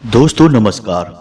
दोस्तों नमस्कार।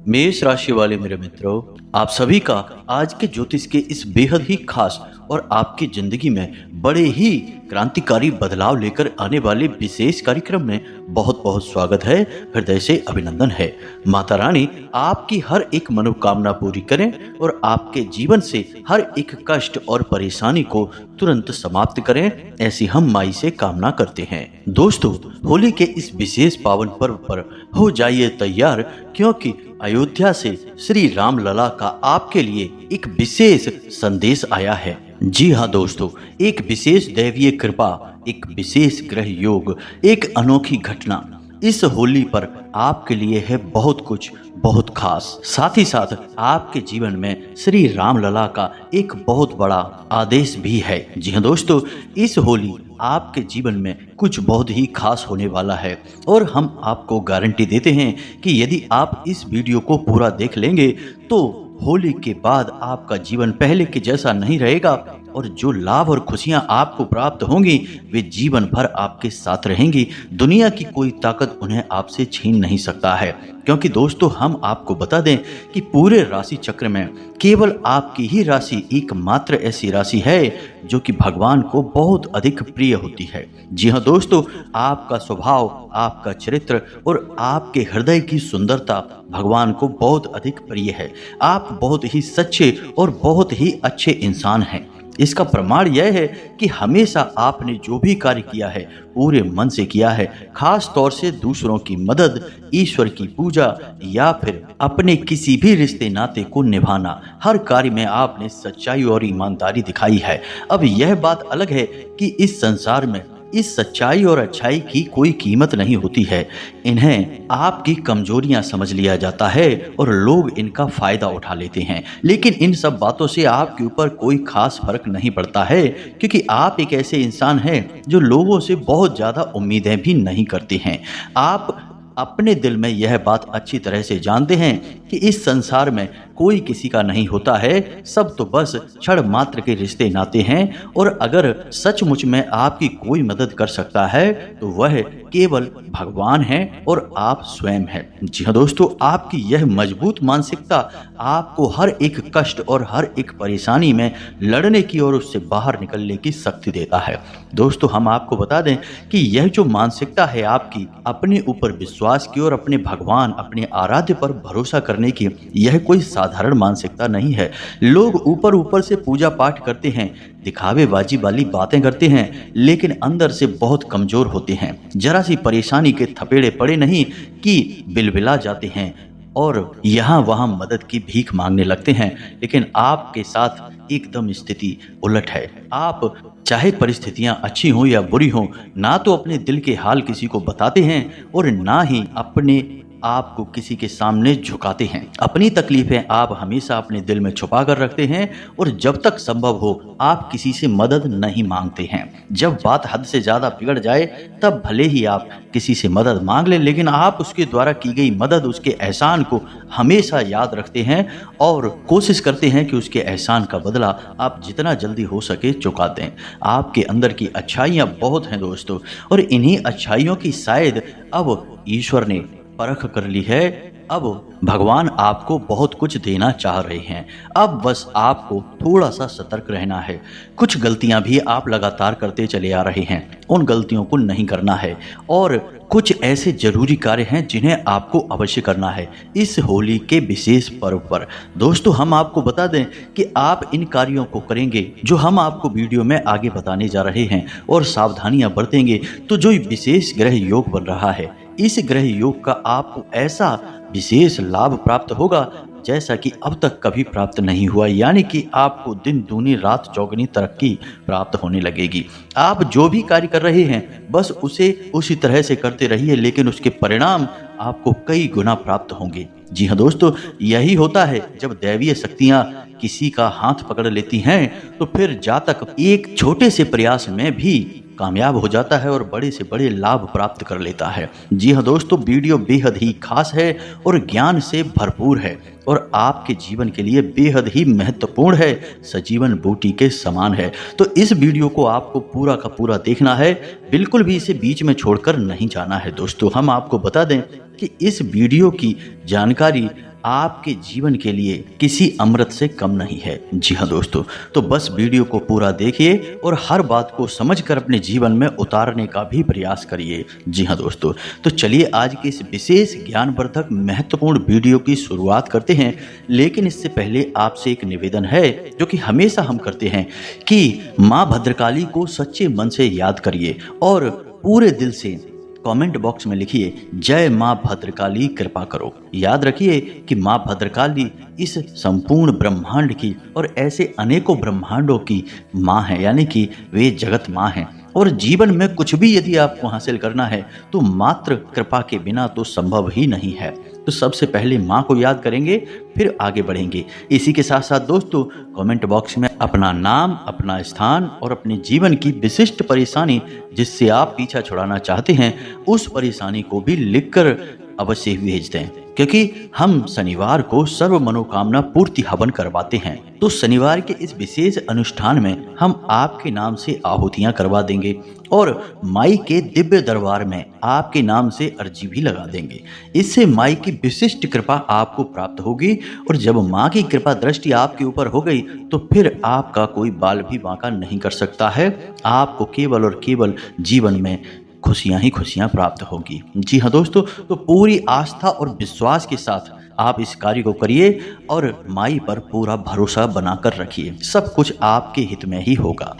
मेष राशि वाले मेरे मित्रों, आप सभी का आज के ज्योतिष के इस बेहद ही खास और आपकी जिंदगी में बड़े ही क्रांतिकारी बदलाव लेकर आने वाले विशेष कार्यक्रम में बहुत बहुत स्वागत है। हृदय से अभिनंदन है। माता रानी आपकी हर एक मनोकामना पूरी करें और आपके जीवन से हर एक कष्ट और परेशानी को तुरंत समाप्त करें, ऐसी हम माई से कामना करते हैं। दोस्तों, होली के इस विशेष पावन पर्व पर हो जाइए तैयार, क्योंकि अयोध्या से श्री राम लला का आपके लिए एक विशेष संदेश आया है। जी हाँ दोस्तों, एक विशेष दैवीय कृपा, एक विशेष ग्रह योग, एक अनोखी घटना इस होली पर आपके लिए है बहुत कुछ बहुत खास। साथ ही साथ आपके जीवन में श्री राम लला का एक बहुत बड़ा आदेश भी है। जी हाँ दोस्तों, इस होली आपके जीवन में कुछ बहुत ही खास होने वाला है और हम आपको गारंटी देते हैं कि यदि आप इस वीडियो को पूरा देख लेंगे तो होली के बाद आपका जीवन पहले के जैसा नहीं रहेगा और जो लाभ और खुशियां आपको प्राप्त होंगी वे जीवन भर आपके साथ रहेंगी। दुनिया की कोई ताकत उन्हें आपसे छीन नहीं सकता है, क्योंकि दोस्तों हम आपको बता दें कि पूरे राशि चक्र में केवल आपकी ही राशि एकमात्र ऐसी राशि है जो कि भगवान को बहुत अधिक प्रिय होती है। जी हाँ दोस्तों, आपका स्वभाव, आपका चरित्र और आपके हृदय की सुंदरता भगवान को बहुत अधिक प्रिय है। आप बहुत ही सच्चे और बहुत ही अच्छे इंसान हैं। इसका प्रमाण यह है कि हमेशा आपने जो भी कार्य किया है पूरे मन से किया है, खास तौर से दूसरों की मदद, ईश्वर की पूजा या फिर अपने किसी भी रिश्ते नाते को निभाना, हर कार्य में आपने सच्चाई और ईमानदारी दिखाई है। अब यह बात अलग है कि इस संसार में इस सच्चाई और अच्छाई की कोई कीमत नहीं होती है। इन्हें आपकी कमजोरियां समझ लिया जाता है और लोग इनका फायदा उठा लेते हैं, लेकिन इन सब बातों से आपके ऊपर कोई खास फर्क नहीं पड़ता है, क्योंकि आप एक ऐसे इंसान हैं जो लोगों से बहुत ज़्यादा उम्मीदें भी नहीं करते हैं। आप अपने दिल में यह बात अच्छी तरह से जानते हैं कि इस संसार में कोई किसी का नहीं होता है, सब तो बस क्षण मात्र के रिश्ते नाते हैं और अगर सचमुच में आपकी कोई मदद कर सकता है तो वह केवल भगवान है और आप स्वयं हैं। जी हाँ दोस्तों, आपकी यह मजबूत मानसिकता आपको हर एक कष्ट और हर एक परेशानी में लड़ने की और उससे बाहर निकलने की शक्ति देता है। दोस्तों, हम आपको बता दें कि यह जो मानसिकता है आपकी अपने ऊपर विश्वास की और अपने भगवान, अपने आराध्य पर भरोसा करने की, यह कोई साधारण मानसिकता नहीं है। लोग ऊपर ऊपर से पूजा पाठ करते हैं, दिखावेबाजी वाली बातें करते हैं, लेकिन अंदर से बहुत कमजोर होते हैं। जरा सी परेशानी के थपेड़े पड़े नहीं कि बिलबिला जाते हैं और यहाँ वहाँ मदद की भीख मांगने लगते हैं। लेकिन आपके साथ एकदम स्थिति उलट है। आप चाहे परिस्थितियां अच्छी हों या बुरी हों, ना तो अपने दिल के हाल किसी को बताते हैं और ना ही अपने आप को किसी के सामने झुकाते हैं। अपनी तकलीफें आप हमेशा अपने दिल में छुपा कर रखते हैं और जब तक संभव हो आप किसी से मदद नहीं मांगते हैं। जब बात हद से ज़्यादा बिगड़ जाए तब भले ही आप किसी से मदद मांग लें, लेकिन आप उसके द्वारा की गई मदद, उसके एहसान को हमेशा याद रखते हैं और कोशिश करते हैं कि उसके एहसान का बदला आप जितना जल्दी हो सके चुका दें। आपके अंदर की अच्छाइयाँ बहुत हैं दोस्तों, और इन्हीं अच्छाइयों की शायद अब ईश्वर ने परख कर ली है। अब भगवान आपको बहुत कुछ देना चाह रहे हैं। अब बस आपको थोड़ा सा सतर्क रहना है। कुछ गलतियां भी आप लगातार करते चले आ रहे हैं, उन गलतियों को नहीं करना है और कुछ ऐसे जरूरी कार्य हैं जिन्हें आपको अवश्य करना है इस होली के विशेष पर्व पर। दोस्तों, हम आपको बता दें कि आप इन कार्यों को करेंगे जो हम आपको वीडियो में आगे बताने जा रहे हैं और सावधानियां बरतेंगे तो जो विशेष ग्रह योग बन रहा है, इस ग्रह योग का आपको ऐसा विशेष लाभ प्राप्त होगा जैसा कि अब तक कभी प्राप्त नहीं हुआ, यानी कि आपको दिन दूनी रात चौगुनी तरक्की प्राप्त होने लगेगी। आप जो भी कार्य कर रहे हैं बस उसे उसी तरह से करते रहिए, लेकिन उसके परिणाम आपको कई गुना प्राप्त होंगे। जी हाँ दोस्तों, यही होता है जब दैवीय शक्तियाँ किसी का हाथ पकड़ लेती हैं तो फिर जातक एक छोटे से प्रयास में भी कामयाब हो जाता है और बड़े से बड़े लाभ प्राप्त कर लेता है। जी हाँ दोस्तों, वीडियो बेहद ही खास है और ज्ञान से भरपूर है और आपके जीवन के लिए बेहद ही महत्वपूर्ण है, सजीवन बूटी के समान है। तो इस वीडियो को आपको पूरा का पूरा देखना है, बिल्कुल भी इसे बीच में छोड़कर नहीं जाना है। दोस्तों हम आपको बता दें कि इस वीडियो की जानकारी आपके जीवन के लिए किसी अमृत से कम नहीं है। जी हाँ दोस्तों, तो बस वीडियो को पूरा देखिए और हर बात को समझकर अपने जीवन में उतारने का भी प्रयास करिए। जी हाँ दोस्तों, तो चलिए आज के इस विशेष ज्ञानवर्धक महत्वपूर्ण वीडियो की शुरुआत करते हैं। लेकिन इससे पहले आपसे एक निवेदन है जो कि हमेशा हम करते हैं कि माँ भद्रकाली को सच्चे मन से याद करिए और पूरे दिल से कमेंट बॉक्स में लिखिए जय माँ भद्रकाली कृपा करो। याद रखिए कि माँ भद्रकाली इस संपूर्ण ब्रह्मांड की और ऐसे अनेकों ब्रह्मांडों की माँ है, यानी कि वे जगत माँ हैं। और जीवन में कुछ भी यदि आपको हासिल करना है तो मात्र कृपा के बिना तो संभव ही नहीं है। तो सबसे पहले माँ को याद करेंगे, फिर आगे बढ़ेंगे। इसी के साथ साथ दोस्तों कमेंट बॉक्स में अपना नाम, अपना स्थान और अपने जीवन की विशिष्ट परेशानी जिससे आप पीछा छुड़ाना चाहते हैं उस परेशानी को भी लिखकर अवश्य भेज दें, क्योंकि हम शनिवार को सर्व मनोकामना पूर्ति हवन करवाते हैं। तो शनिवार के इस विशेष अनुष्ठान में हम आपके नाम से आहुतियां करवा देंगे और माई के दिव्य दरबार में आपके नाम से अर्जी भी लगा देंगे। इससे माई की विशिष्ट कृपा आपको प्राप्त होगी और जब माँ की कृपा दृष्टि आपके ऊपर हो गई तो फिर आपका कोई बाल भी बांका नहीं कर सकता है। आपको केवल और केवल जीवन में खुशियां ही खुशियां प्राप्त होगी। जी हाँ दोस्तों, तो पूरी आस्था और विश्वास के साथ आप इस कार्य को करिए और माई पर पूरा भरोसा बनाकर रखिए, सब कुछ आपके हित में ही होगा।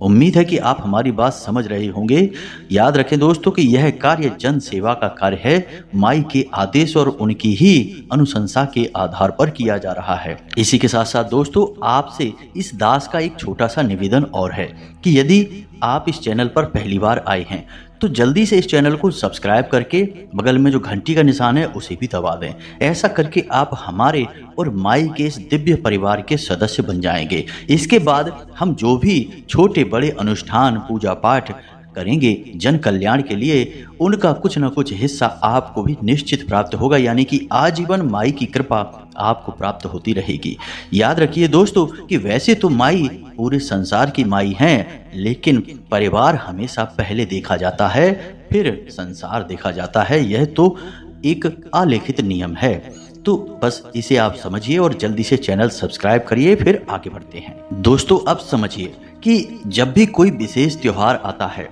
उम्मीद है कि आप हमारी बात समझ रहे होंगे। याद रखें दोस्तों कि यह कार्य जन सेवा का कार्य है, माई के आदेश और उनकी ही अनुशंसा के आधार पर किया जा रहा है। इसी के साथ साथ दोस्तों आपसे इस दास का एक छोटा सा निवेदन और है कि यदि आप इस चैनल पर पहली बार आए हैं तो जल्दी से इस चैनल को सब्सक्राइब करके बगल में जो घंटी का निशान है उसे भी दबा दें। ऐसा करके आप हमारे और माई के इस दिव्य परिवार के सदस्य बन जाएंगे। इसके बाद हम जो भी छोटे बड़े अनुष्ठान पूजा पाठ करेंगे जन कल्याण के लिए, उनका कुछ न कुछ हिस्सा आपको भी निश्चित प्राप्त होगा, यानी कि आजीवन माई की कृपा आपको प्राप्त होती रहेगी। याद रखिए दोस्तों कि वैसे तो माई पूरे संसार की माई हैं, लेकिन परिवार हमेशा पहले देखा जाता है, फिर संसार देखा जाता है। यह तो एक अलिखित नियम है। तो बस इसे आप समझिए और जल्दी से चैनल सब्सक्राइब करिए, फिर आगे बढ़ते हैं। दोस्तों अब समझिए कि जब भी कोई विशेष त्योहार आता है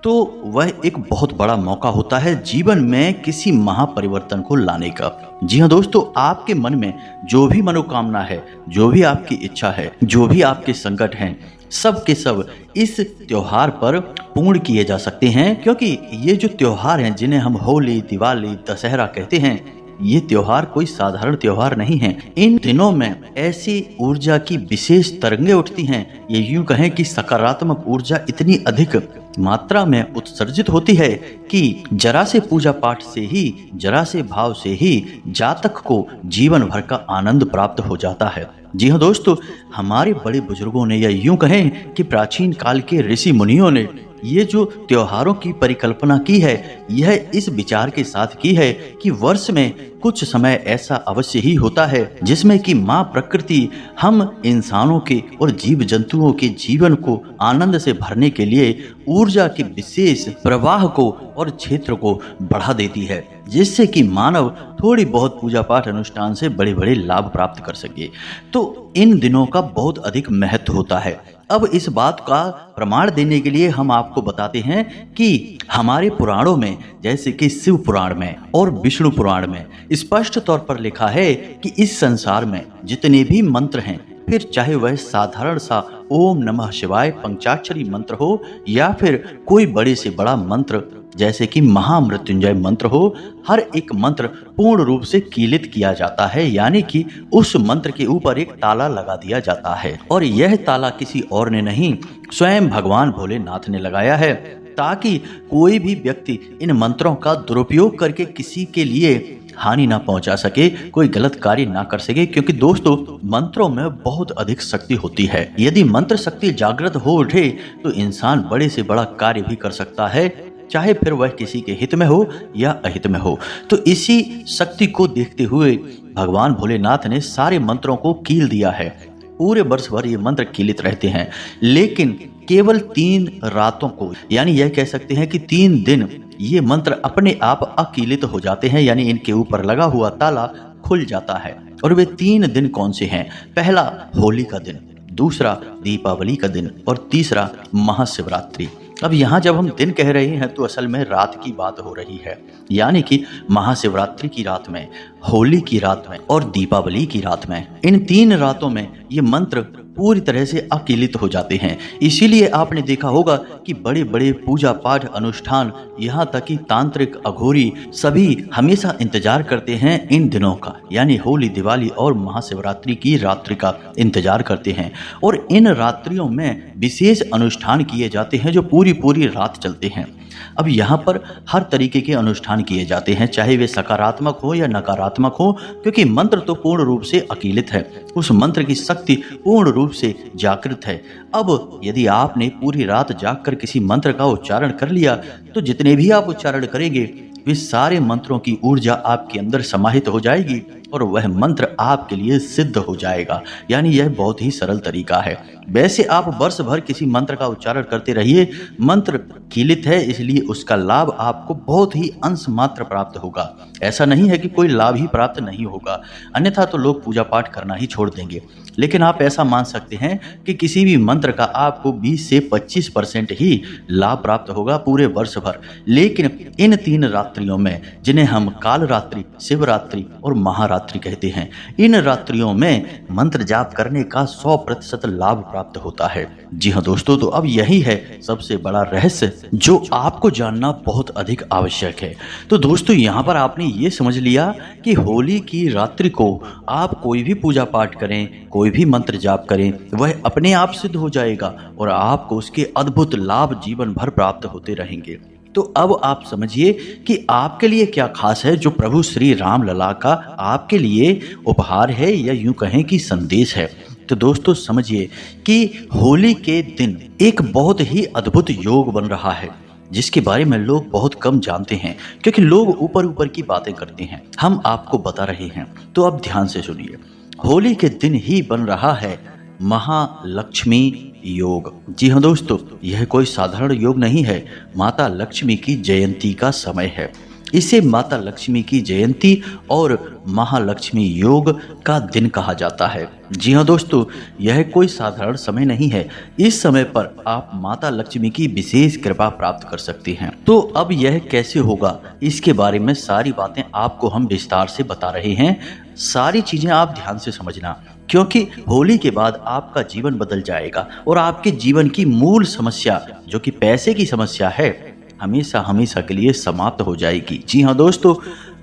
तो वह एक बहुत बड़ा मौका होता है जीवन में किसी महापरिवर्तन को लाने का। जी हाँ दोस्तों, आपके मन में जो भी मनोकामना है, जो भी आपकी इच्छा है, जो भी आपके संकट हैं, सब के सब इस त्योहार पर पूर्ण किए जा सकते हैं। क्योंकि ये जो त्योहार हैं जिन्हें हम होली, दिवाली, दशहरा कहते हैं, ये त्योहार कोई साधारण त्योहार नहीं है। इन दिनों में ऐसी ऊर्जा की विशेष तरंगें उठती हैं, ये यूं कहें कि सकारात्मक ऊर्जा इतनी अधिक मात्रा में उत्सर्जित होती है कि जरा से पूजा पाठ से ही, जरा से भाव से ही जातक को जीवन भर का आनंद प्राप्त हो जाता है। जी हाँ दोस्तों, हमारे बड़े बुजुर्गों ने या यूं कहें कि प्राचीन काल के ऋषि मुनियों ने ये जो त्योहारों की परिकल्पना की है, यह इस विचार के साथ की है कि वर्ष में कुछ समय ऐसा अवश्य ही होता है जिसमें कि माँ प्रकृति हम इंसानों के और जीव जंतुओं के जीवन को आनंद से भरने के लिए ऊर्जा के विशेष प्रवाह को और क्षेत्र को बढ़ा देती है, जिससे कि मानव थोड़ी बहुत पूजा पाठ अनुष्ठान से बड़े बड़े लाभ प्राप्त कर सके। तो इन दिनों का बहुत अधिक महत्व होता है। अब इस बात का प्रमाण देने के लिए हम आपको बताते हैं कि हमारे पुराणों में, जैसे कि शिव पुराण में और विष्णु पुराण में स्पष्ट तौर पर लिखा है कि इस संसार में जितने भी मंत्र हैं, फिर चाहे वह साधारण सा ओम नमः शिवाय पंचाक्षरी मंत्र हो या फिर कोई बड़े से बड़ा मंत्र जैसे कि महामृत्युंजय मंत्र हो, हर एक मंत्र पूर्ण रूप से कीलित किया जाता है, यानी कि उस मंत्र के ऊपर एक ताला लगा दिया जाता है। और यह ताला किसी और ने नहीं, स्वयं भगवान भोलेनाथ ने लगाया है, ताकि कोई भी व्यक्ति इन मंत्रों का दुरुपयोग करके किसी के लिए हानि ना पहुंचा सके, कोई गलत कार्य ना कर सके। क्योंकि दोस्तों, मंत्रों में बहुत अधिक शक्ति होती है। यदि मंत्र शक्ति जागृत हो उठे तो इंसान बड़े से बड़ा कार्य भी कर सकता है, चाहे फिर वह किसी के हित में हो या अहित में हो। तो इसी शक्ति को देखते हुए भगवान भोलेनाथ ने सारे मंत्रों को कील दिया है। पूरे वर्ष भर ये मंत्र कीलित रहते हैं, लेकिन केवल 3 रातों को, यानी यह कह सकते हैं कि 3 दिन ये मंत्र अपने आप अकीलित हो जाते हैं, यानी इनके ऊपर लगा हुआ ताला खुल जाता है। और वे 3 दिन कौन से हैं? पहला होली का दिन, दूसरा दीपावली का दिन और तीसरा महाशिवरात्रि। अब यहाँ जब हम दिन कह रहे हैं तो असल में रात की बात हो रही है, यानी कि महाशिवरात्रि की रात में, होली की रात में और दीपावली की रात में। इन 3 रातों में ये मंत्र पूरी तरह से अकीलित हो जाते हैं। इसीलिए आपने देखा होगा कि बड़े बड़े पूजा पाठ अनुष्ठान, यहाँ तक कि तांत्रिक अघोरी सभी हमेशा इंतजार करते हैं इन दिनों का, यानी होली, दिवाली और महाशिवरात्रि की रात्रि का इंतजार करते हैं। और इन रात्रियों में विशेष अनुष्ठान किए जाते हैं जो पूरी पूरी रात चलते हैं। अब यहाँ पर हर तरीके के अनुष्ठान किए जाते हैं, चाहे वे सकारात्मक हो या नकारात्मक हो, क्योंकि मंत्र तो पूर्ण रूप से अकीलित है, उस मंत्र की शक्ति पूर्ण रूप से जागृत है। अब यदि आपने पूरी रात जागकर किसी मंत्र का उच्चारण कर लिया तो जितने भी आप उच्चारण करेंगे वे सारे मंत्रों की ऊर्जा आपके अंदर समाहित हो जाएगी और वह मंत्र आपके लिए सिद्ध हो जाएगा। यानी यह बहुत ही सरल तरीका है। वैसे आप वर्ष भर किसी मंत्र का उच्चारण करते रहिए, मंत्र कीलित है इसलिए उसका लाभ आपको बहुत ही अंश मात्र प्राप्त होगा। ऐसा नहीं है कि कोई लाभ ही प्राप्त नहीं होगा, अन्यथा तो लोग पूजा पाठ करना ही छोड़ देंगे। लेकिन आप ऐसा मान सकते हैं कि किसी भी मंत्र का आपको 20 से 25% ही लाभ प्राप्त होगा पूरे वर्ष भर। लेकिन इन 3 रात्रियों में, जिन्हें हम काल रात्रि, शिवरात्रि और महारात्रि कहते हैं, इन रात्रियों में मंत्र जाप करने का 100% लाभ प्राप्त होता है। जी हाँ दोस्तों, तो अब यही है सबसे बड़ा रहस्य जो आपको जानना बहुत अधिक आवश्यक है। तो दोस्तों, यहाँ पर आपने ये समझ लिया कि होली की रात्रि को आप कोई भी पूजा पाठ करें, कोई भी मंत्र जाप करें, वह अपने आप सिद्ध हो जाएगा और आपको उसके अद्भुत लाभ जीवन भर प्राप्त होते रहेंगे। तो अब आप समझिए कि आपके लिए क्या खास है जो प्रभु श्री राम लला का आपके लिए उपहार है, या यूं कहें कि संदेश है। तो दोस्तों समझिए कि होली के दिन एक बहुत ही अद्भुत योग बन रहा है, जिसके बारे में लोग बहुत कम जानते हैं, क्योंकि लोग ऊपर ऊपर की बातें करते हैं। हम आपको बता रहे हैं, तो अब ध्यान से सुनिए। होली के दिन ही बन रहा है महालक्ष्मी योग। जी हाँ दोस्तों, यह कोई साधारण योग नहीं है, माता लक्ष्मी की जयंती का समय है। इसे माता लक्ष्मी की जयंती और महालक्ष्मी योग का दिन कहा जाता है। जी हाँ दोस्तों, यह कोई साधारण समय नहीं है। इस समय पर आप माता लक्ष्मी की विशेष कृपा प्राप्त कर सकती हैं। तो अब यह कैसे होगा, इसके बारे में सारी बातें आपको हम विस्तार से बता रहे हैं। सारी चीजें आप ध्यान से समझना, क्योंकि होली के बाद आपका जीवन बदल जाएगा और आपके जीवन की मूल समस्या, जो कि पैसे की समस्या है, हमेशा हमेशा के लिए समाप्त हो जाएगी। जी हाँ दोस्तों,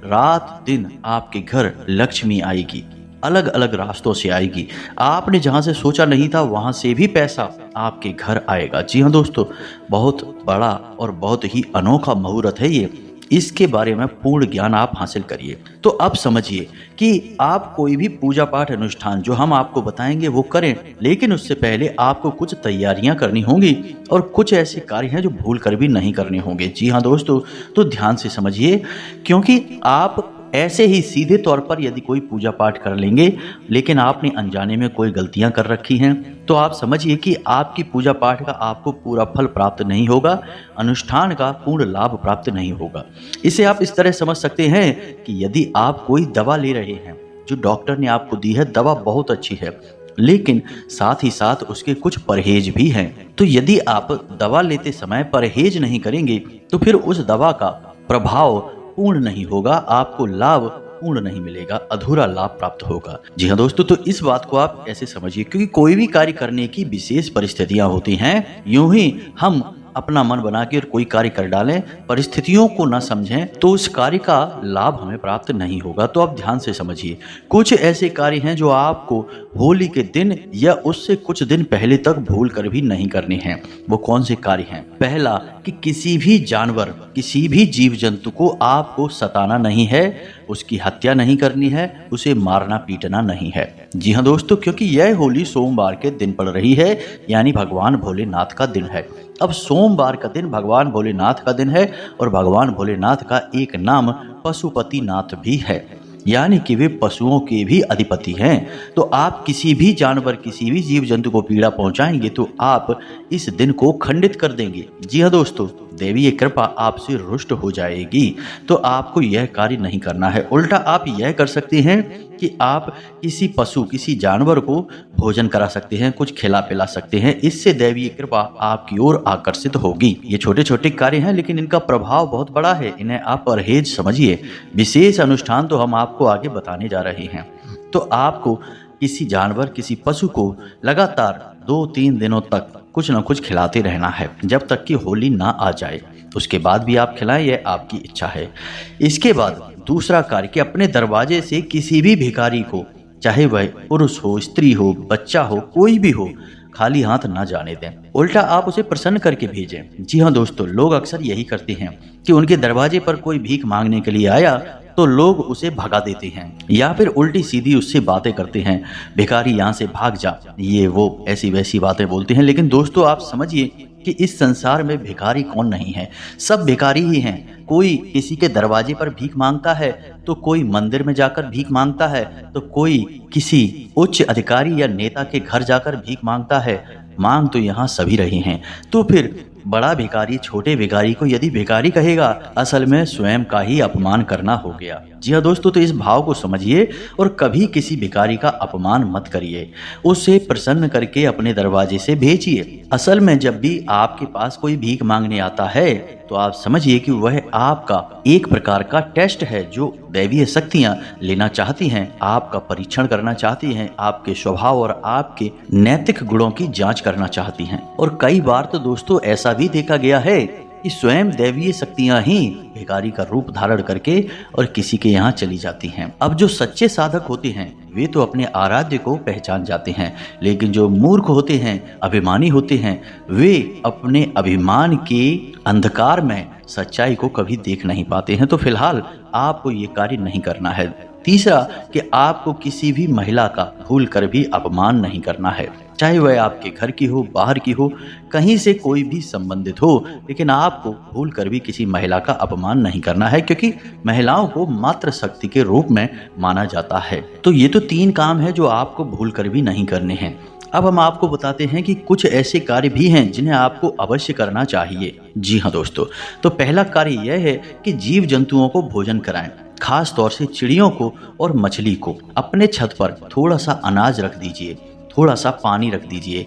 रात दिन आपके घर लक्ष्मी आएगी, अलग अलग रास्तों से आएगी। आपने जहाँ से सोचा नहीं था वहाँ से भी पैसा आपके घर आएगा। जी हाँ दोस्तों, बहुत बड़ा और बहुत ही अनोखा मुहूर्त है ये। इसके बारे में पूर्ण ज्ञान आप हासिल करिए। तो अब समझिए कि आप कोई भी पूजा पाठ अनुष्ठान जो हम आपको बताएंगे वो करें, लेकिन उससे पहले आपको कुछ तैयारियां करनी होंगी और कुछ ऐसे कार्य हैं जो भूल कर भी नहीं करने होंगे। जी हाँ दोस्तों, तो ध्यान से समझिए, क्योंकि आप ऐसे ही सीधे तौर पर यदि कोई पूजा पाठ कर लेंगे लेकिन आपने अनजाने में कोई गलतियां कर रखी हैं, तो आप समझिए कि आपकी पूजा पाठ का आपको पूरा फल प्राप्त नहीं होगा, अनुष्ठान का पूर्ण लाभ प्राप्त नहीं होगा। इसे आप इस तरह समझ सकते हैं कि यदि आप कोई दवा ले रहे हैं, जो डॉक्टर ने आपको दी है, दवा बहुत अच्छी है, लेकिन साथ ही साथ उसके कुछ परहेज भी हैं। तो यदि आप दवा लेते समय परहेज नहीं करेंगे तो फिर उस दवा का प्रभाव पूर्ण नहीं होगा, आपको लाभ पूर्ण नहीं मिलेगा, अधूरा लाभ प्राप्त होगा। जी हाँ दोस्तों, तो इस बात को आप ऐसे समझिए, क्योंकि कोई भी कार्य करने की विशेष परिस्थितियां होती हैं। यूं ही हम अपना मन बना के कोई कार्य कर डालें, परिस्थितियों को न समझें, तो उस कार्य का लाभ हमें प्राप्त नहीं होगा। तो आप ध्यान से समझिए, कुछ ऐसे कार्य हैं जो आपको होली के दिन या उससे कुछ दिन पहले तक भूल कर भी नहीं करने हैं। वो कौन से कार्य हैं? पहला, कि किसी भी जानवर, किसी भी जीव जंतु को आपको सताना नहीं है, उसकी हत्या नहीं करनी है, उसे मारना पीटना नहीं है। जी हाँ दोस्तों, क्योंकि यह होली सोमवार के दिन पड़ रही है, यानी भगवान भोलेनाथ का दिन है। अब सोमवार का दिन भगवान भोलेनाथ का दिन है और भगवान भोलेनाथ का एक नाम पशुपतिनाथ भी है, यानी कि वे पशुओं के भी अधिपति हैं। तो आप किसी भी जानवर, किसी भी जीव जंतु को पीड़ा पहुंचाएंगे तो आप इस दिन को खंडित कर देंगे। जी हाँ दोस्तों, देवी कृपा आपसे रुष्ट हो जाएगी। तो आपको यह कार्य नहीं करना है। उल्टा आप यह कर सकते हैं कि आप किसी पशु, किसी जानवर को भोजन करा सकते हैं, कुछ खिला पिला सकते हैं। इससे दैवीय कृपा आपकी ओर आकर्षित होगी। ये छोटे छोटे कार्य हैं, लेकिन इनका प्रभाव बहुत बड़ा है। इन्हें आप परहेज समझिए। विशेष अनुष्ठान तो हम आपको आगे बताने जा रहे हैं। तो आपको किसी जानवर, किसी पशु को लगातार 2-3 दिनों तक कुछ न कुछ खिलाते रहना है, जब तक कि होली ना आ जाए। उसके बाद भी आप खिलाएं, यह आपकी इच्छा है। इसके बाद दूसरा कार्य कि अपने दरवाजे से किसी भी भिखारी को, चाहे वह पुरुष हो, स्त्री हो, बच्चा हो, कोई भी हो, खाली हाथ ना जाने दें। उल्टा आप उसे प्रसन्न करके भेजें। जी हाँ दोस्तों, लोग अक्सर यही करते हैं कि उनके दरवाजे पर कोई भीख मांगने के लिए आया तो लोग उसे भगा देते हैं, या फिर उल्टी सीधी उससे बातें करते हैं, भिखारी यहाँ से भाग जा, ये वो ऐसी वैसी बातें बोलते हैं। लेकिन दोस्तों, आप समझिए कि इस संसार में भिखारी कौन नहीं है, सब भिखारी ही हैं। कोई किसी के दरवाजे पर भीख मांगता है, तो कोई मंदिर में जाकर भीख मांगता है, तो कोई किसी उच्च अधिकारी या नेता के घर जाकर भीख मांगता है। मांग तो यहाँ सभी रहे हैं। तो फिर बड़ा भिखारी छोटे भिखारी को यदि भिखारी कहेगा, असल में स्वयं का ही अपमान करना हो गया। जी हाँ दोस्तों, तो इस भाव को समझिए और कभी किसी भिखारी का अपमान मत करिए। उसे प्रसन्न करके अपने दरवाजे से भेजिए। असल में जब भी आपके पास कोई भीख मांगने आता है तो आप समझिए कि वह आपका एक प्रकार का टेस्ट है, जो दैवीय शक्तियां लेना चाहती हैं, आपका परीक्षण करना चाहती हैं, आपके स्वभाव और आपके नैतिक गुणों की जांच करना चाहती हैं। और कई बार तो दोस्तों ऐसा भी देखा गया है कि स्वयं दैवीय शक्तियां ही भिखारी का रूप धारण करके और किसी के यहाँ चली जाती हैं। अब जो सच्चे साधक होते हैं वे तो अपने आराध्य को पहचान जाते हैं, लेकिन जो मूर्ख होते हैं, अभिमानी होते हैं, वे अपने अभिमान के अंधकार में सच्चाई को कभी देख नहीं पाते हैं। तो फिलहाल आपको ये कार्य नहीं करना है। तीसरा कि आपको किसी भी महिला का भूल कर भी अपमान नहीं करना है, चाहे वह आपके घर की हो, बाहर की हो, कहीं से कोई भी संबंधित हो, लेकिन आपको भूल कर भी किसी महिला का अपमान नहीं करना है, क्योंकि महिलाओं को मातृ शक्ति के रूप में माना जाता है। तो ये तो 3 काम है जो आपको भूल कर भी नहीं करने हैं। अब हम आपको बताते हैं कि कुछ ऐसे कार्य भी हैं जिन्हें आपको अवश्य करना चाहिए। जी हाँ दोस्तों, तो पहला कार्य यह है कि जीव जंतुओं को भोजन कराएं। खास तौर से चिड़ियों को और मछली को अपने छत पर थोड़ा सा अनाज रख दीजिए, थोड़ा सा पानी रख दीजिए।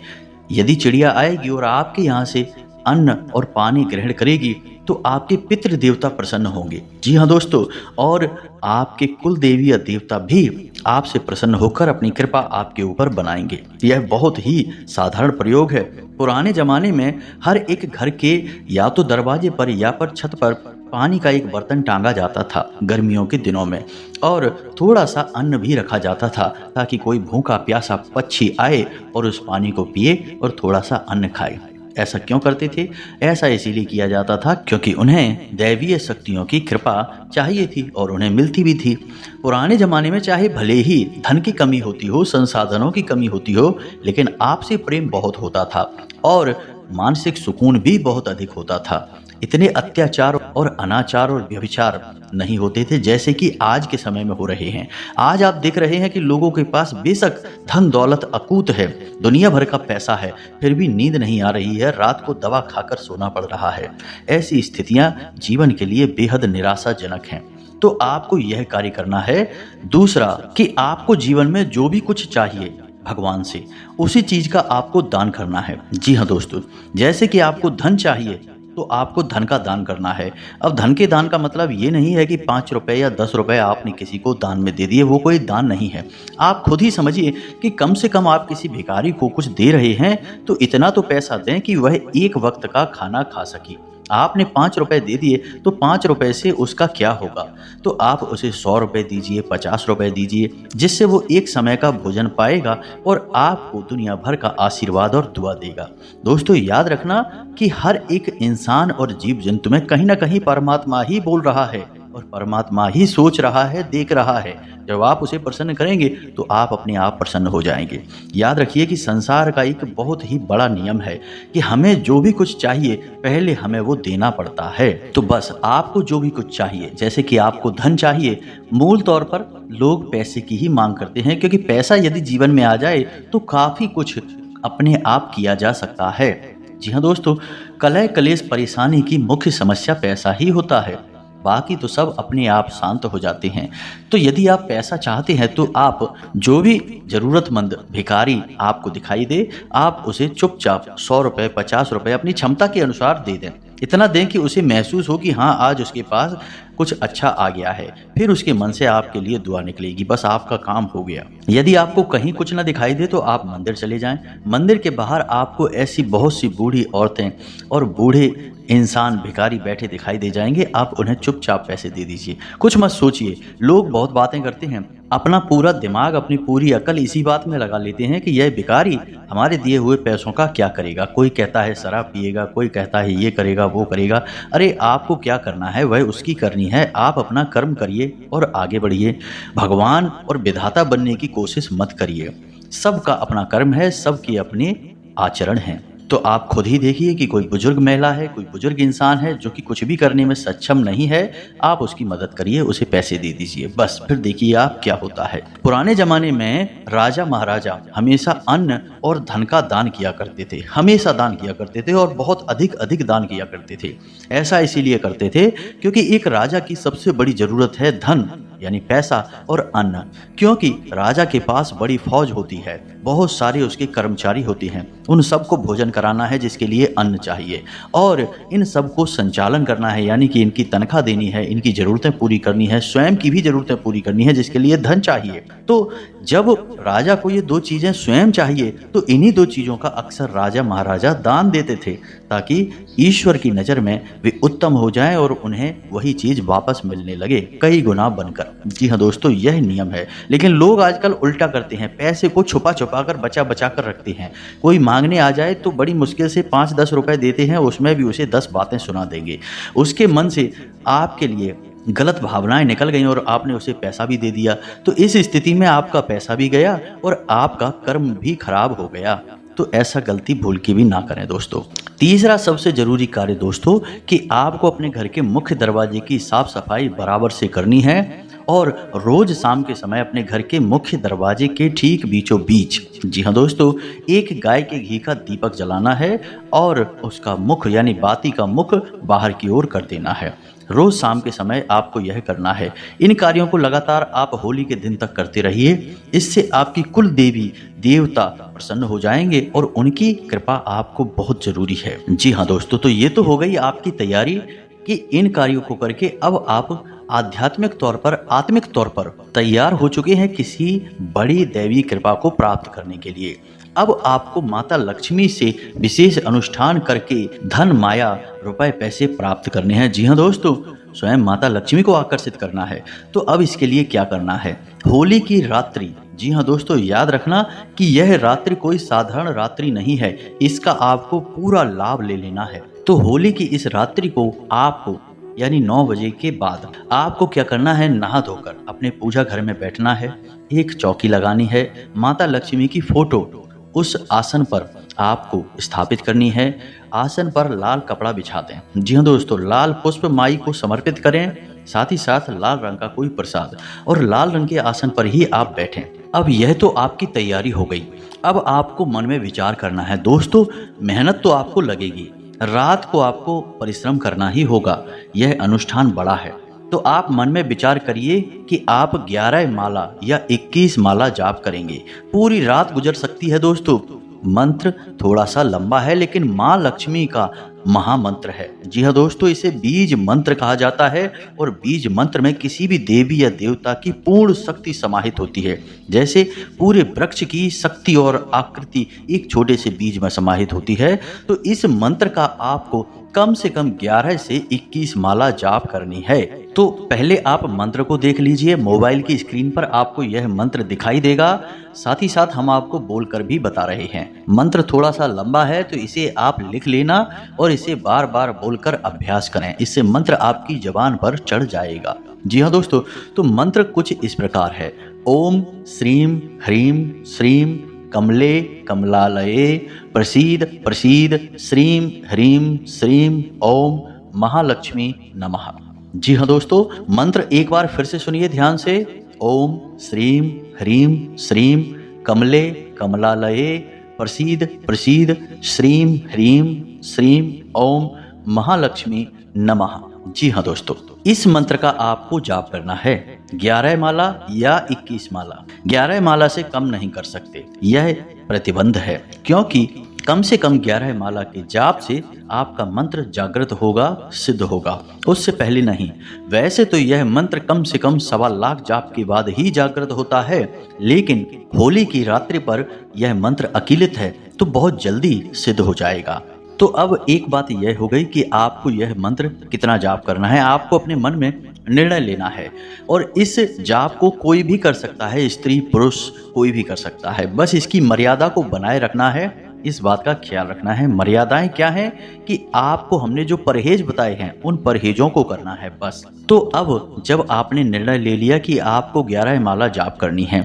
यदि चिड़िया आएगी और आपके यहाँ से अन्न और पानी ग्रहण करेगी तो आपके पितृ देवता प्रसन्न होंगे। जी हाँ दोस्तों, और आपके कुल देवी या देवता भी आपसे प्रसन्न होकर अपनी कृपा आपके ऊपर बनाएंगे। यह बहुत ही साधारण प्रयोग है। पुराने जमाने में हर एक घर के या तो दरवाजे पर या पर छत पर पानी का एक बर्तन टांगा जाता था गर्मियों के दिनों में, और थोड़ा सा अन्न भी रखा जाता था ताकि कोई भूखा प्यासा पक्षी आए और उस पानी को पिए और थोड़ा सा अन्न खाए। ऐसा क्यों करते थे? ऐसा इसीलिए किया जाता था क्योंकि उन्हें दैवीय शक्तियों की कृपा चाहिए थी और उन्हें मिलती भी थी। पुराने ज़माने में चाहे भले ही धन की कमी होती हो, संसाधनों की कमी होती हो, लेकिन आपसे प्रेम बहुत होता था और मानसिक सुकून भी बहुत अधिक होता था। इतने अत्याचार और अनाचार और व्यभिचार नहीं होते थे जैसे कि आज के समय में हो रहे हैं। आज आप देख रहे हैं कि लोगों के पास बेशक धन दौलत अकूत है, दुनिया भर का पैसा है, फिर भी नींद नहीं आ रही है, रात को दवा खाकर सोना पड़ रहा है। ऐसी स्थितियां जीवन के लिए बेहद निराशाजनक हैं। तो आपको यह कार्य करना है। दूसरा कि आपको जीवन में जो भी कुछ चाहिए भगवान से, उसी चीज का आपको दान करना है। जी हाँ दोस्तों, जैसे कि आपको धन चाहिए तो आपको धन का दान करना है। अब धन के दान का मतलब ये नहीं है कि 5 रुपए या 10 रुपए आपने किसी को दान में दे दिए, वो कोई दान नहीं है। आप खुद ही समझिए कि कम से कम आप किसी भिखारी को कुछ दे रहे हैं तो इतना तो पैसा दें कि वह एक वक्त का खाना खा सके। आपने 5 रुपए दे दिए तो 5 रुपए से उसका क्या होगा? तो आप उसे 100 रुपए दीजिए, 50 रुपए दीजिए, जिससे वो एक समय का भोजन पाएगा और आपको दुनिया भर का आशीर्वाद और दुआ देगा। दोस्तों याद रखना कि हर एक इंसान और जीव जंतु में कहीं ना कहीं परमात्मा ही बोल रहा है और परमात्मा ही सोच रहा है, देख रहा है। जब आप उसे प्रसन्न करेंगे तो आप अपने आप प्रसन्न हो जाएंगे। याद रखिए कि संसार का एक बहुत ही बड़ा नियम है कि हमें जो भी कुछ चाहिए पहले हमें वो देना पड़ता है। तो बस आपको जो भी कुछ चाहिए, जैसे कि आपको धन चाहिए, मूल तौर पर लोग पैसे की ही मांग करते हैं, क्योंकि पैसा यदि जीवन में आ जाए तो काफ़ी कुछ अपने आप किया जा सकता है। जी हाँ दोस्तों, कलह कलेश परेशानी की मुख्य समस्या पैसा ही होता है, बाकी तो सब अपने आप शांत हो जाते हैं। तो यदि आप पैसा चाहते हैं तो आप जो भी ज़रूरतमंद भिखारी आपको दिखाई दे, आप उसे चुपचाप 100 रुपये 50 रुपये अपनी क्षमता के अनुसार दे दें। इतना दें कि उसे महसूस हो कि हाँ, आज उसके पास कुछ अच्छा आ गया है। फिर उसके मन से आपके लिए दुआ निकलेगी, बस आपका काम हो गया। यदि आपको कहीं कुछ ना दिखाई दे तो आप मंदिर चले जाएं। मंदिर के बाहर आपको ऐसी बहुत सी बूढ़ी औरतें और बूढ़े इंसान भिखारी बैठे दिखाई दे जाएंगे, आप उन्हें चुपचाप पैसे दे दीजिए। कुछ मत सोचिए। लोग बहुत बातें करते हैं, अपना पूरा दिमाग, अपनी पूरी अकल इसी बात में लगा लेते हैं कि यह भिखारी हमारे दिए हुए पैसों का क्या करेगा। कोई कहता है शराब पिएगा, कोई कहता है ये करेगा वो करेगा। अरे आपको क्या करना है वह उसकी करनी है। आप अपना कर्म करिए और आगे बढ़िए। भगवान और विधाता बनने की कोशिश मत करिए। सबका अपना कर्म है, सबके अपने आचरण हैं। तो आप खुद ही देखिए कि कोई बुजुर्ग महिला है, कोई बुजुर्ग इंसान है जो कि कुछ भी करने में सक्षम नहीं है, आप उसकी मदद करिए, उसे पैसे दे दीजिए, बस। फिर देखिए आप क्या होता है। पुराने जमाने में राजा महाराजा हमेशा अन्न और धन का दान किया करते थे, हमेशा दान किया करते थे और बहुत अधिक अधिक दान किया करते थे। ऐसा इसीलिए करते थे क्योंकि एक राजा की सबसे बड़ी जरूरत है धन, यानी पैसा और अन्न। क्योंकि राजा के पास बड़ी फौज होती है, बहुत सारे उसके कर्मचारी होते हैं, उन सबको भोजन कराना है जिसके लिए अन्न चाहिए, और इन सबको संचालन करना है, यानी कि इनकी तनख्वाह देनी है, इनकी ज़रूरतें पूरी करनी है, स्वयं की भी ज़रूरतें पूरी करनी है जिसके लिए धन चाहिए। तो जब राजा को ये दो चीज़ें स्वयं चाहिए तो इन्हीं दो चीज़ों का अक्सर राजा महाराजा दान देते थे, ताकि ईश्वर की नज़र में वे उत्तम हो जाएं और उन्हें वही चीज़ वापस मिलने लगे कई गुना बनकर। जी हाँ दोस्तों, यह नियम है। लेकिन लोग आजकल उल्टा करते हैं, पैसे को छुपा छुपा कर बचा बचा कर रखते हैं। कोई मांगने आ जाए तो बड़ी मुश्किल से 5-10 रुपए देते हैं, उसमें भी उसे 10 बातें सुना देंगे। उसके मन से आपके लिए गलत भावनाएं निकल गई और आपने उसे पैसा भी दे दिया। तो इस स्थिति में आपका पैसा भी गया और आपका कर्म भी खराब हो गया। तो ऐसा गलती भूल के भी ना करें दोस्तों। तीसरा सबसे जरूरी कार्य दोस्तों कि आपको अपने घर के मुख्य दरवाजे की साफ सफाई बराबर से करनी है और रोज शाम के समय अपने घर के मुख्य दरवाजे के ठीक बीचों बीच, जी हाँ दोस्तों, एक गाय के घी का दीपक जलाना है और उसका मुख यानी बाती का मुख बाहर की ओर कर देना है। रोज शाम के समय आपको यह करना है। इन कार्यों को लगातार आप होली के दिन तक करते रहिए। इससे आपकी कुल देवी देवता प्रसन्न हो जाएंगे और उनकी कृपा आपको बहुत जरूरी है। जी हाँ दोस्तों, तो ये तो हो गई आपकी तैयारी कि इन कार्यों को करके अब आप आध्यात्मिक तौर पर, आत्मिक तौर पर तैयार हो चुके हैं किसी बड़ी दैवी कृपा को प्राप्त करने के लिए। अब आपको माता लक्ष्मी से विशेष अनुष्ठान करके धन, माया, रुपए, पैसे प्राप्त करने हैं। जी हाँ दोस्तों, स्वयं माता लक्ष्मी को आकर्षित करना है। तो अब इसके लिए क्या करना है? होली की रात्रि, जी हाँ दोस्तों, याद रखना कि यह रात्रि कोई साधारण रात्रि नहीं है, इसका आपको पूरा लाभ ले लेना है। तो होली की इस रात्रि को आपको यानी 9 बजे के बाद आपको क्या करना है? नहा धोकर अपने पूजा घर में बैठना है, एक चौकी लगानी है, माता लक्ष्मी की फोटो उस आसन पर आपको स्थापित करनी है। आसन पर लाल कपड़ा बिछा दें। जी हाँ दोस्तों, लाल पुष्प माई को समर्पित करें, साथ ही साथ लाल रंग का कोई प्रसाद, और लाल रंग के आसन पर ही आप बैठें। अब यह तो आपकी तैयारी हो गई। अब आपको मन में विचार करना है दोस्तों, मेहनत तो आपको लगेगी, रात को आपको परिश्रम करना ही होगा, यह अनुष्ठान बड़ा है। तो आप मन में विचार करिए कि आप 11 माला या 21 माला जाप करेंगे। पूरी रात गुजर सकती है दोस्तों। मंत्र थोड़ा सा लंबा है लेकिन माँ लक्ष्मी का महामंत्र है। जी हाँ दोस्तों, इसे बीज मंत्र कहा जाता है और बीज मंत्र में किसी भी देवी या देवता की पूर्ण शक्ति समाहित होती है। जैसे पूरे वृक्ष की शक्ति और आकृति एक छोटे से बीज में समाहित होती है। तो इस मंत्र का आपको कम से कम 11 से 21 माला जाप करनी है। तो पहले आप मंत्र को देख लीजिए, मोबाइल की स्क्रीन पर आपको यह मंत्र दिखाई देगा। साथ ही साथ हम आपको बोलकर भी बता रहे हैं। मंत्र थोड़ा सा लंबा है तो इसे आप लिख लेना और इसे बार बार बोलकर अभ्यास करें। इससे मंत्र आपकी जबान पर चढ़ जाएगा। जी हाँ दोस्तों, तो मंत्र कुछ इस प्रकार है। ओम श्रीम ह्रीम श्रीम कमले कमलालये प्रसीद प्रसीद श्रीम ह्रीम श्रीम ओम महालक्ष्मी नमः। जी हाँ दोस्तों, मंत्र एक बार फिर से सुनिए ध्यान से। ओम श्रीम ह्रीम श्रीम कमले कमलालये प्रसीद प्रसीद श्रीम ह्रीम श्रीम ओम महालक्ष्मी नमः। जी हाँ दोस्तों, इस मंत्र का आपको जाप करना है 11 माला या 21 माला। 11 माला से कम नहीं कर सकते, यह प्रतिबंध है, क्योंकि कम से कम 11 माला के जाप से आपका मंत्र जागृत होगा, सिद्ध होगा, उससे पहले नहीं। वैसे तो यह मंत्र कम से कम 1.25 लाख जाप के बाद ही जागृत होता है, लेकिन होली की रात्रि पर यह मंत्र अकीलित है तो बहुत जल्दी सिद्ध हो जाएगा। तो अब एक बात यह हो गई कि आपको यह मंत्र कितना जाप करना है, आपको अपने मन में निर्णय लेना है। और इस जाप को कोई भी कर सकता है, स्त्री पुरुष कोई भी कर सकता है। बस इसकी मर्यादा को बनाए रखना है, इस बात का ख्याल रखना है। मर्यादाएं क्या हैं कि आपको हमने जो परहेज बताए हैं उन परहेजों को करना है बस। तो अब जब आपने निर्णय ले लिया कि आपको 11 माला जाप करनी है,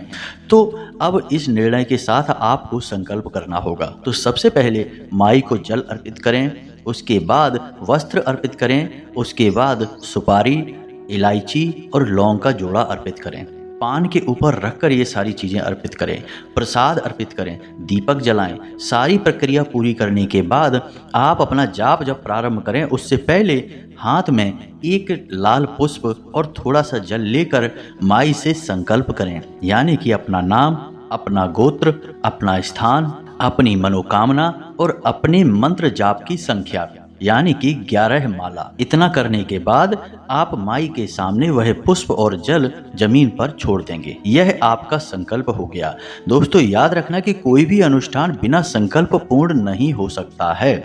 तो अब इस निर्णय के साथ आपको संकल्प करना होगा। तो सबसे पहले माई को जल अर्पित करें, उसके बाद वस्त्र अर्पित करें, उसके बाद सुपारी, इलायची और लौंग का जोड़ा अर्पित करें। पान के ऊपर रखकर ये सारी चीज़ें अर्पित करें, प्रसाद अर्पित करें, दीपक जलाएं। सारी प्रक्रिया पूरी करने के बाद आप अपना जाप जब प्रारंभ करें, उससे पहले हाथ में एक लाल पुष्प और थोड़ा सा जल लेकर माई से संकल्प करें, यानी कि अपना नाम, अपना गोत्र, अपना स्थान, अपनी मनोकामना और अपने मंत्र जाप की संख्या, यानी कि 11 माला। इतना करने के बाद आप माई के सामने वह पुष्प और जल जमीन पर छोड़ देंगे। यह आपका संकल्प हो गया। दोस्तों याद रखना कि कोई भी अनुष्ठान बिना संकल्प पूर्ण नहीं हो सकता है,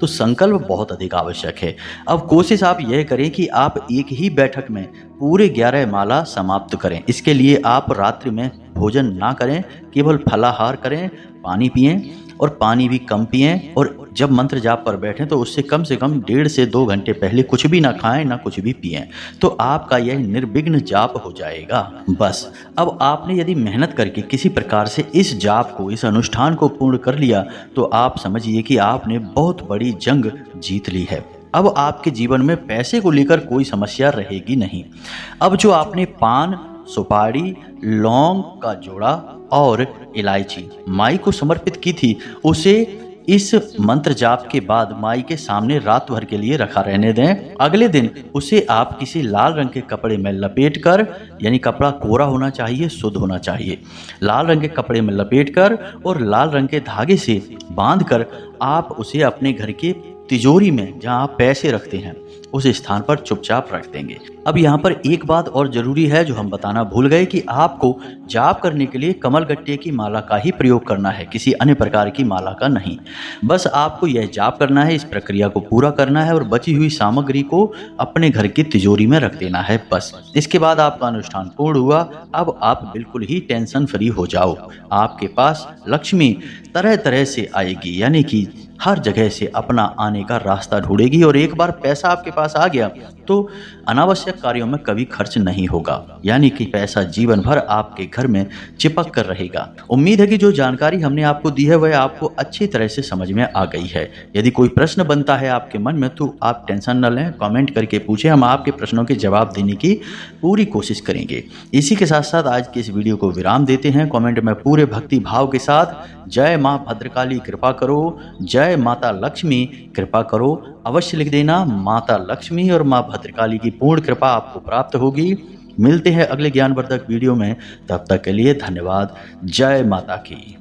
तो संकल्प बहुत अधिक आवश्यक है। अब कोशिश आप यह करें कि आप एक ही बैठक में पूरे 11 माला समाप्त करें। इसके लिए आप रात्रि में भोजन ना करें, केवल फलाहार करें, पानी पिएं और पानी भी कम पिएं। और जब मंत्र जाप पर बैठें तो उससे कम 1.5 से 2 घंटे पहले कुछ भी ना खाएं, ना कुछ भी पिएं, तो आपका यह निर्विघ्न जाप हो जाएगा। बस अब आपने यदि मेहनत करके किसी प्रकार से इस जाप को, इस अनुष्ठान को पूर्ण कर लिया, तो आप समझिए कि आपने बहुत बड़ी जंग जीत ली है। अब आपके जीवन में पैसे को लेकर कोई समस्या रहेगी नहीं। अब जो आपने पान, सुपारी, लौंग का जोड़ा और इलायची माई को समर्पित की थी, उसे इस मंत्र जाप के बाद माई के सामने रात भर के लिए रखा रहने दें। अगले दिन उसे आप किसी लाल रंग के कपड़े में लपेटकर, यानी कपड़ा कोरा होना चाहिए, शुद्ध होना चाहिए, लाल रंग के कपड़े में लपेटकर और लाल रंग के धागे से बांधकर आप उसे अपने घर के तिजोरी में, जहां आप पैसे रखते हैं, उस स्थान पर चुपचाप रख देंगे। अब यहाँ पर एक बात और जरूरी है जो हम बताना भूल गए कि आपको जाप करने के लिए कमलगट्टे की माला का ही प्रयोग करना है, किसी अन्य प्रकार की माला का नहीं। बस आपको यह जाप करना है, इस प्रक्रिया को पूरा करना है और बची हुई सामग्री को अपने घर की तिजोरी में रख देना है बस। इसके बाद आपका अनुष्ठान पूर्ण हुआ। अब आप बिल्कुल ही टेंशन फ्री हो जाओ। आपके पास लक्ष्मी तरह तरह से आएगी, यानी कि हर जगह से अपना आने का रास्ता ढूंढेगी। और एक बार पैसा आपके पास आ गया तो अनावश्यक कार्यों में कभी खर्च नहीं होगा, यानी कि पैसा जीवन भर आपके घर में चिपक कर रहेगा। उम्मीद है कि जो जानकारी हमने आपको दी है वह आपको अच्छी तरह से समझ में आ गई है। यदि कोई प्रश्न बनता है आपके मन में तो आप टेंशन न लें, कमेंट करके पूछें, हम आपके प्रश्नों के जवाब देने की पूरी कोशिश करेंगे। इसी के साथ साथ आज के इस वीडियो को विराम देते हैं। कमेंट में पूरे भक्ति भाव के साथ जय माँ भद्रकाली कृपा करो, जय माता लक्ष्मी कृपा करो अवश्य लिख देना। माता लक्ष्मी और माँ भद्रकाली की पूर्ण कृपा आपको प्राप्त होगी। मिलते हैं अगले ज्ञानवर्धक वीडियो में, तब तक के लिए धन्यवाद। जय माता की।